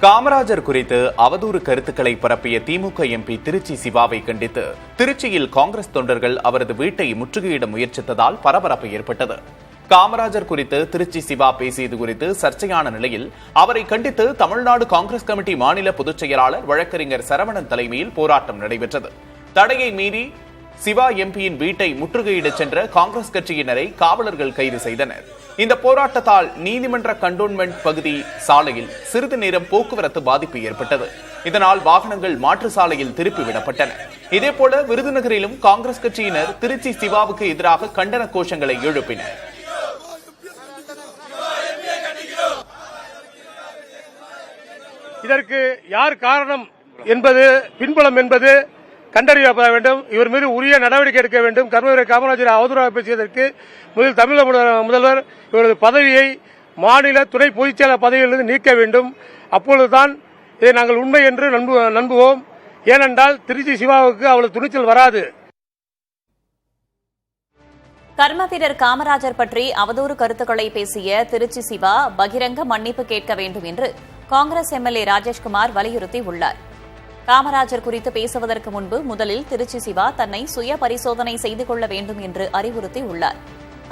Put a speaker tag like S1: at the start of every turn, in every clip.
S1: காமராஜர் குறித்து அவதூறு கருத்துக்களை பரப்பிய திமுக எம்பி திருச்சி சிவாவை கண்டித்து திருச்சியில் காங்கிரஸ் தொண்டர்கள் அவரது வீட்டை முற்றுகையிட முயற்சித்ததால் பரபரப்பு ஏற்பட்டது. காமராஜர் குறித்து திருச்சி சிவா பேசியது குறித்து சர்ச்சையான நிலையில் அவரை கண்டித்து தமிழ்நாடு காங்கிரஸ் கமிட்டி மாநில பொதுச் செயலாளர் வழக்கறிஞர் சரவணன் தலைமையில் போராட்டம் நடைபெற்றது. தடையை மீறி சிவா எம்பியின் வீட்டை முற்றுகையிடச் சென்ற காங்கிரஸ் கட்சியினரை காவலர்கள் கைது செய்தனர். இந்த போராட்டத்தால் நீதிமன்ற கண்டோன்மெண்ட் பகுதி சாலையில் சிறிது நேரம் போக்குவரத்து பாதிப்பு ஏற்பட்டது. இதனால் வாகனங்கள் மாற்று சாலையில் திருப்பிவிடப்பட்டன. இதேபோல விருதுநகரிலும் காங்கிரஸ் கட்சியினர் திருச்சி சிவாவுக்கு எதிராக கண்டன கோஷங்களை எழுப்பினர்.
S2: இதற்கு யார் காரணம் என்பது, பின்புலம் என்பது கண்டறியப்பட வேண்டும். இவர் மீது உரிய நடவடிக்கை எடுக்க வேண்டும். கர்மவீரர் காமராஜரை அவதூறாக பேசியதற்கு முதல் தமிழக முதல்வர் இவரது பதவியை மாநில துணை பொதுச் செயலாளர் பதவியிலிருந்து நீக்க வேண்டும். அப்பொழுதுதான் இதை நாங்கள் உண்மை என்று நம்புவோம். ஏனென்றால் திருச்சி சிவாவுக்கு அவ்வளவு துணிச்சல் வராது.
S3: கர்மவீரர் காமராஜர் பற்றி அவதூறு கருத்துக்களை பேசிய திருச்சி சிவா பகிரங்க மன்னிப்பு கேட்க வேண்டும் என்று காங்கிரஸ் எம்எல்ஏ ராஜேஷ்குமார் வலியுறுத்தியுள்ளார். காமராஜர் குறித்து பேசுவதற்கு முன்பு முதலில் திருச்சி சிவா தன்னை சுய பரிசோதனை செய்து கொள்ள வேண்டும் என்று அறிவுறுத்தியுள்ளார்.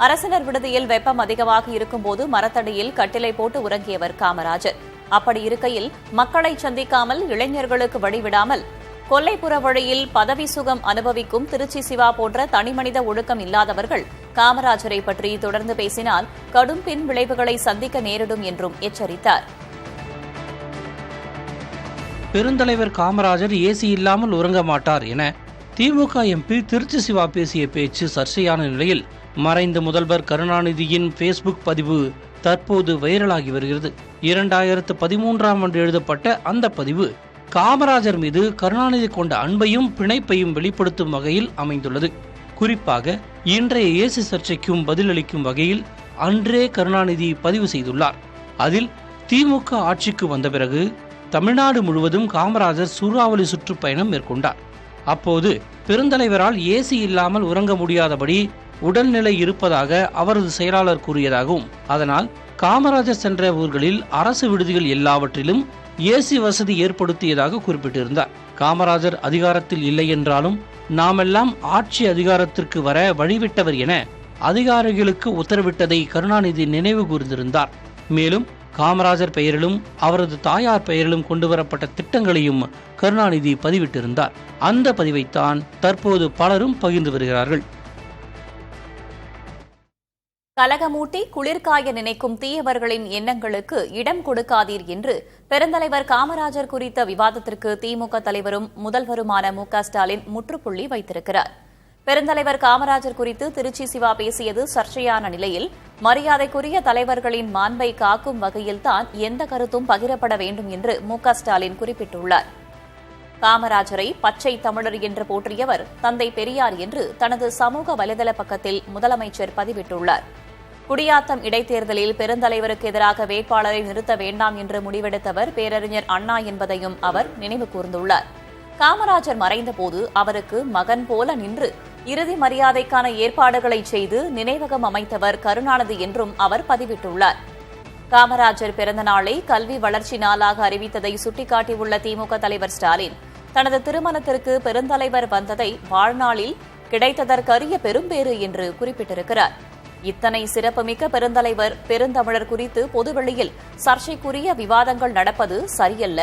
S3: அரசினர் விடுதியில் வெப்பம் அதிகமாக இருக்கும்போது மரத்தடியில் கட்டிலை போட்டு உறங்கியவர் காமராஜர். அப்படி இருக்கையில் மக்களை சந்திக்காமல் இளைஞர்களுக்கு வழிவிடாமல் கொல்லைப்புற வழியில் பதவி சுகம் அனுபவிக்கும் திருச்சி சிவா போன்ற தனிமனித ஒழுக்கம் இல்லாதவர்கள் காமராஜரை பற்றி தொடர்ந்து பேசினால் கடும் பின் விளைவுகளை சந்திக்க நேரிடும் என்றும் எச்சரித்தார்.
S4: பெருந்தலைவர் காமராஜர் ஏசி இல்லாமல் உறங்க மாட்டார் என திமுக எம்பி திருச்சி சிவா பேசிய பேச்சு சர்ச்சையான நிலையில் மறைந்த முதல்வர் கருணாநிதியின் பேஸ்புக் பதிவு தற்போது வைரலாகி வருகிறது. 2013ஆம் ஆண்டு எழுதப்பட்ட அந்த பதிவு காமராஜர் மீது கருணாநிதி கொண்ட அன்பையும் பிணைப்பையும் வெளிப்படுத்தும் வகையில் அமைந்துள்ளது. குறிப்பாக இன்றைய ஏசி சர்ச்சைக்கும் பதிலளிக்கும் வகையில் அன்றே கருணாநிதி பதிவு செய்துள்ளார். அதில் திமுக ஆட்சிக்கு வந்த பிறகு தமிழ்நாடு முழுவதும் காமராஜர் சூறாவளி சுற்றுப்பயணம் மேற்கொண்டார். அப்போது பெருந்தலைவரால் ஏசி இல்லாமல் உறங்க முடியாதபடி உடல்நிலை இருப்பதாக அவரது செயலாளர் கூறியதாகவும், அதனால் காமராஜர் சென்ற ஊர்களில் அரசு விடுதிகள் எல்லாவற்றிலும் ஏசி வசதி ஏற்படுத்தியதாக குறிப்பிட்டிருந்தார். காமராஜர் அதிகாரத்தில் இல்லை என்றாலும் நாமெல்லாம் ஆட்சி அதிகாரத்திற்கு வர வழிவிட்டவர் என அதிகாரிகளுக்கு உத்தரவிட்டதை கருணாநிதி நினைவு கூர்ந்திருந்தார். மேலும் காமராஜர் பெயரிலும் அவரது தாயார் பெயரிலும் கொண்டுவரப்பட்ட திட்டங்களையும் கருணாநிதி பதிவிட்டிருந்தார். அந்த பதிவைத்தான் தற்போது பலரும் பகிர்ந்து வருகிறார்கள்.
S3: கலகமூட்டி குளிர்காய நினைக்கும் தீயவர்களின் எண்ணங்களுக்கு இடம் கொடுக்காதீர் என்று பெருந்தலைவர் காமராஜர் குறித்த விவாதத்திற்கு திமுக தலைவரும் முதல்வருமான மு.க.ஸ்டாலின் முற்றுப்புள்ளி வைத்திருக்கிறார். பெருந்தலைவர் காமராஜர் குறித்து திருச்சி சிவா பேசியது சர்ச்சையான நிலையில் மரியாதைக்குரிய தலைவர்களின் மாண்பை காக்கும் வகையில்தான் எந்த கருத்தும் பகிரப்பட வேண்டும் என்று மு.க.ஸ்டாலின் குறிப்பிட்டுள்ளார். காமராஜரை பச்சை தமிழர் என்று போற்றியவர் தந்தை பெரியார் என்று தனது சமூக வலைதள பக்கத்தில் முதலமைச்சர் பதிவிட்டுள்ளார். குடியாத்தம் இடைத்தேர்தலில் பெருந்தலைவருக்கு எதிராக வேட்பாளரை நிறுத்த வேண்டாம் என்று முடிவெடுத்தவர் பேரறிஞர் அண்ணா என்பதையும் அவர் நினைவு கூர்ந்துள்ளார். காமராஜர் மறைந்தபோது அவருக்கு மகன் போல நின்று இறுதி மரியாதைக்கான ஏற்பாடுகளை செய்து நினைவகம் அமைத்தவர் கருணாநிதி என்றும் அவர் பதிவிட்டுள்ளார். காமராஜர் பிறந்த நாளை கல்வி வளர்ச்சி நாளாக அறிவித்ததை சுட்டிக்காட்டியுள்ள திமுக தலைவர் ஸ்டாலின் தனது திருமணத்திற்கு பெருந்தலைவர் வந்ததை வாழ்நாளில் கிடைத்ததற்கரிய பெரும்பேறு என்று குறிப்பிட்டிருக்கிறார். இத்தனை சிறப்புமிக்க பெருந்தலைவர் பெருந்தமிழர் குறித்து பொதுவெளியில் சர்ச்சைக்குரிய விவாதங்கள் நடப்பது சரியல்ல.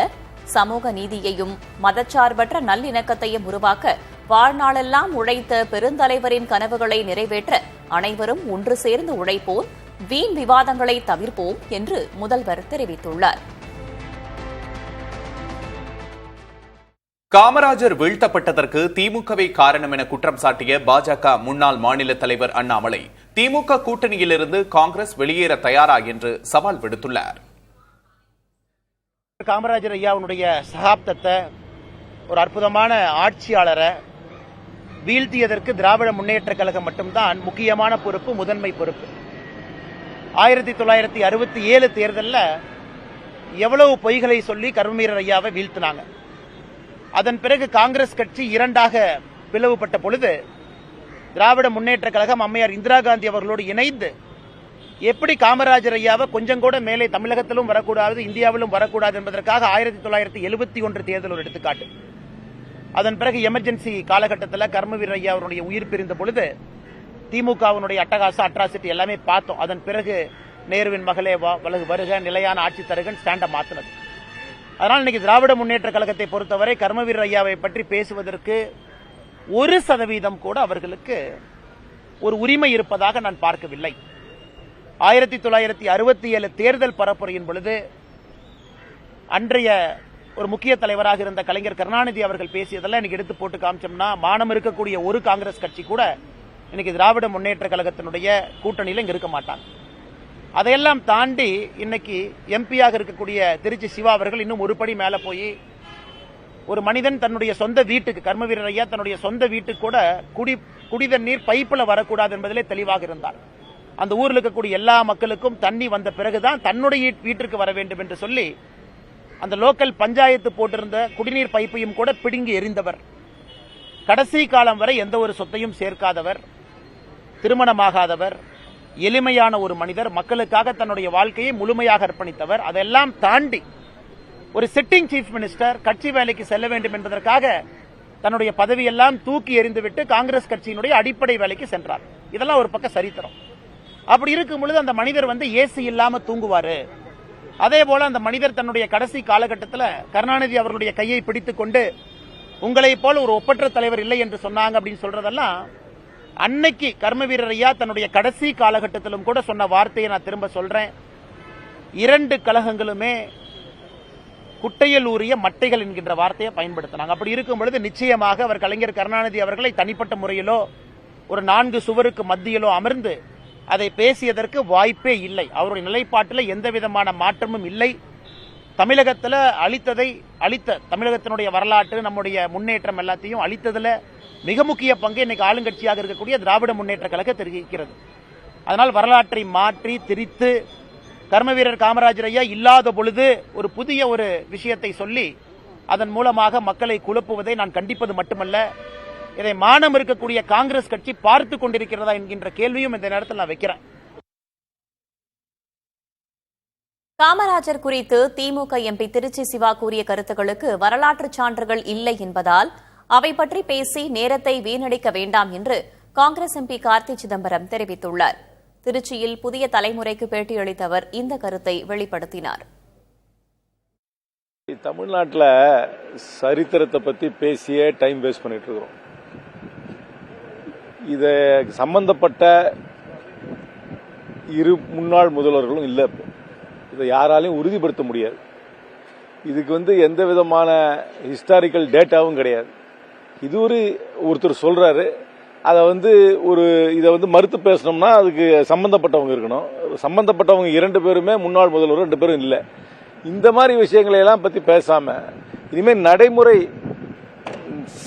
S3: சமூக நீதியையும் மதச்சார்பற்ற நல்லிணக்கத்தையும் உருவாக்க வாழ்நாளெல்லாம் உழைத்த பெருந்தலைவரின் கனவுகளை நிறைவேற்ற அனைவரும் ஒன்று சேர்ந்து உழைப்போம், வீண் விவாதங்களை தவிர்ப்போம் என்று முதல்வர் தெரிவித்துள்ளார்.
S1: காமராஜர் வீழ்த்தப்பட்டதற்கு திமுகவே காரணம் என குற்றம் சாட்டிய பாஜக முன்னாள் மாநில தலைவர் அண்ணாமலை திமுக கூட்டணியிலிருந்து காங்கிரஸ் வெளியேற தயாரா என்று சவால் விடுத்துள்ளார்.
S5: காமராஜர் ஐயாவுடைய சகாப்தத்தை, ஒரு அற்புதமான ஆட்சியாளரை வீழ்த்தியதற்கு திராவிட முன்னேற்ற கழகம் மட்டும்தான் முக்கியமான பொறுப்பு, முதன்மை பொறுப்பு. 1967 தேர்தலில் எவ்வளவு பொய்களை சொல்லி கருமவீரர் ஐயாவை வீழ்த்தினாங்க. அதன் பிறகு காங்கிரஸ் கட்சி இரண்டாக பிளவுபட்ட பொழுது திராவிட முன்னேற்ற கழகம் அம்மையார் இந்திரா காந்தி அவர்களோடு இணைந்து எப்படி காமராஜர் ஐயாவை கொஞ்சம் கூட மேலே தமிழகத்திலும் வரக்கூடாது, இந்தியாவிலும் வரக்கூடாது என்பதற்காக 1971 தேர்தல் ஒரு எடுத்துக்காட்டு. அதன் பிறகு எமர்ஜென்சி காலகட்டத்தில் கர்மவீர ஐயா அவருடைய உயிர் பிரிந்த பொழுது திமுகவினுடைய அட்ராசிட்டி எல்லாமே பார்த்தோம். அதன் பிறகு நேருவின் மகளே வருக, நிலையான ஆட்சி தருகன் ஸ்டாண்டை மாத்தினது. அதனால் இன்னைக்கு திராவிட முன்னேற்ற கழகத்தை பொறுத்தவரை கர்மவீர ஐயாவை பற்றி பேசுவதற்கு 1% கூட அவர்களுக்கு ஒரு உரிமை இருப்பதாக நான் பார்க்கவில்லை. 1967 தேர்தல் பரப்புரையின் பொழுது அன்றைய ஒரு முக்கிய தலைவராக இருந்த கலைஞர் கருணாநிதி அவர்கள் பேசியதெல்லாம் இன்னைக்கு எடுத்து போட்டு காமிச்சோம்னா மானம் இருக்கக்கூடிய ஒரு காங்கிரஸ் கட்சி கூட இன்னைக்கு திராவிட முன்னேற்ற கழகத்தினுடைய கூட்டணியில் இங்க இருக்க மாட்டாங்க. அதையெல்லாம் தாண்டி இன்னைக்கு எம்பியாக இருக்கக்கூடிய திருச்சி சிவா அவர்கள் இன்னும் ஒரு படி மேல போய் ஒரு மனிதன் தன்னுடைய சொந்த வீட்டுக்கு, கர்மவீரர் ஐயா தன்னுடைய சொந்த வீட்டுக்கு கூட குடித நீர் பைப்பில் வரக்கூடாது என்பதிலே தெளிவாக இருந்தார். அந்த ஊரில் இருக்கக்கூடிய எல்லா மக்களுக்கும் தண்ணி வந்த பிறகுதான் தன்னுடைய வீட்டிற்கு வர வேண்டும் என்று சொல்லி அந்த லோக்கல் பஞ்சாயத்து போட்டிருந்த குடிநீர் பைப்பையும் கூட பிடுங்கி எறிந்தவர். கடைசி காலம் வரை எந்த ஒரு சொத்தையும் சேர்க்காதவர், திருமணமாகாதவர், எளிமையான ஒரு மனிதர், மக்களுக்காக தன்னுடைய வாழ்க்கையை முழுமையாக அர்ப்பணித்தவர். அதெல்லாம் தாண்டி ஒரு சிட்டிங் சீஃப் மினிஸ்டர் கட்சி வேலைக்கு செல்ல வேண்டும் என்பதற்காக தன்னுடைய பதவியெல்லாம் தூக்கி எறிந்துவிட்டு காங்கிரஸ் கட்சியினுடைய அடிப்படை வேலைக்கு சென்றார். இதெல்லாம் ஒரு பக்கம் சரித்திரம். அப்படி இருக்கும் பொழுது அந்த மனிதர் ஏசி இல்லாம தூங்குவாரு. அதே போல அந்த மனிதர் தன்னுடைய கடைசி காலகட்டத்தில் கருணாநிதி அவர்களுடைய கையை பிடித்துக் கொண்டு உங்களை போல ஒரு ஒப்பற்ற தலைவர் இல்லை என்று சொன்னாங்க அப்படின்னு சொல்றதெல்லாம் அன்னைக்கு கர்மவீரர் ஐயா தன்னுடைய கடைசி காலகட்டத்திலும் கூட சொன்ன வார்த்தையை நான் திரும்ப சொல்றேன். 2 கழகங்களுமே குட்டையில் ஊறிய மட்டைகள் என்கின்ற வார்த்தையை பயன்படுத்தினாங்க. அப்படி இருக்கும் பொழுது நிச்சயமாக அவர் கலைஞர் கருணாநிதி அவர்களை தனிப்பட்ட முறையிலோ ஒரு 4 சுவருக்கு மத்தியிலோ அமர்ந்து அதை பேசியதற்கு வாய்ப்பே இல்லை. அவருடைய நிலைப்பாட்டில் எந்த விதமான மாற்றமும் இல்லை. தமிழகத்தில் அளித்த தமிழகத்தினுடைய வரலாற்று, நம்முடைய முன்னேற்றம் எல்லாத்தையும் அளித்ததில் மிக முக்கிய பங்கு இன்னைக்கு ஆளுங்கட்சியாக இருக்கக்கூடிய திராவிட முன்னேற்ற கழகம் தெரிவிக்கிறது. அதனால் வரலாற்றை மாற்றி திரித்து கர்மவீரர் காமராஜர் ஐயா இல்லாத பொழுது ஒரு புதிய ஒரு விஷயத்தை சொல்லி அதன் மூலமாக மக்களை குழப்புவதை நான் கண்டிப்பது மட்டுமல்ல, இதை மானம் இருக்கக்கூடிய காங்கிரஸ் கட்சி பார்த்து கொண்டிருக்கிறதா என்கின்ற கேள்வியும் இந்த நேரத்தில் நான் வைக்கிறேன்.
S3: காமராஜர் குறித்து திமுக எம்பி திருச்சி சிவா கூறிய கருத்துக்களுக்கு வரலாற்று சான்றுகள் இல்லை என்பதால் அவை பற்றி பேசி நேரத்தை வீணடிக்க வேண்டாம் என்று காங்கிரஸ் எம்பி கார்த்தி சிதம்பரம் தெரிவித்துள்ளார். திருச்சியில் புதிய தலைமுறைக்கு பேட்டியளித்தவர் இந்த கருத்தை வெளிப்படுத்தினார்.
S6: தமிழ்நாட்டில் சரித்திரத்தை பற்றி பேசியே டைம் வேஸ்ட் பண்ணிட்டு இருக்கிறோம். இதை சம்பந்தப்பட்ட இரு முன்னாள் முதல்வர்களும் இல்லை. இதை யாராலையும் உறுதிப்படுத்த முடியாது. இதுக்கு எந்த விதமான ஹிஸ்டாரிக்கல் டேட்டாவும் கிடையாது. இது ஒருத்தர் சொல்றாரு, அதை இதை மறுத்து பேசணும்னா அதுக்கு சம்பந்தப்பட்டவங்க இருக்கணும். சம்பந்தப்பட்டவங்க 2 பேருமே முன்னாள் முதல்வர், 2 பேரும் இல்லை. இந்த மாதிரி விஷயங்களை எல்லாம் பத்தி பேசாம இனிமேல் நடைமுறை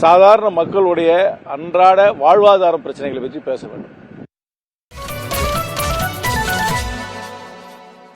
S6: சாதாரண மக்களுடைய அன்றாட வாழ்வாதார பிரச்சனைகளை பற்றி பேச வேண்டும்.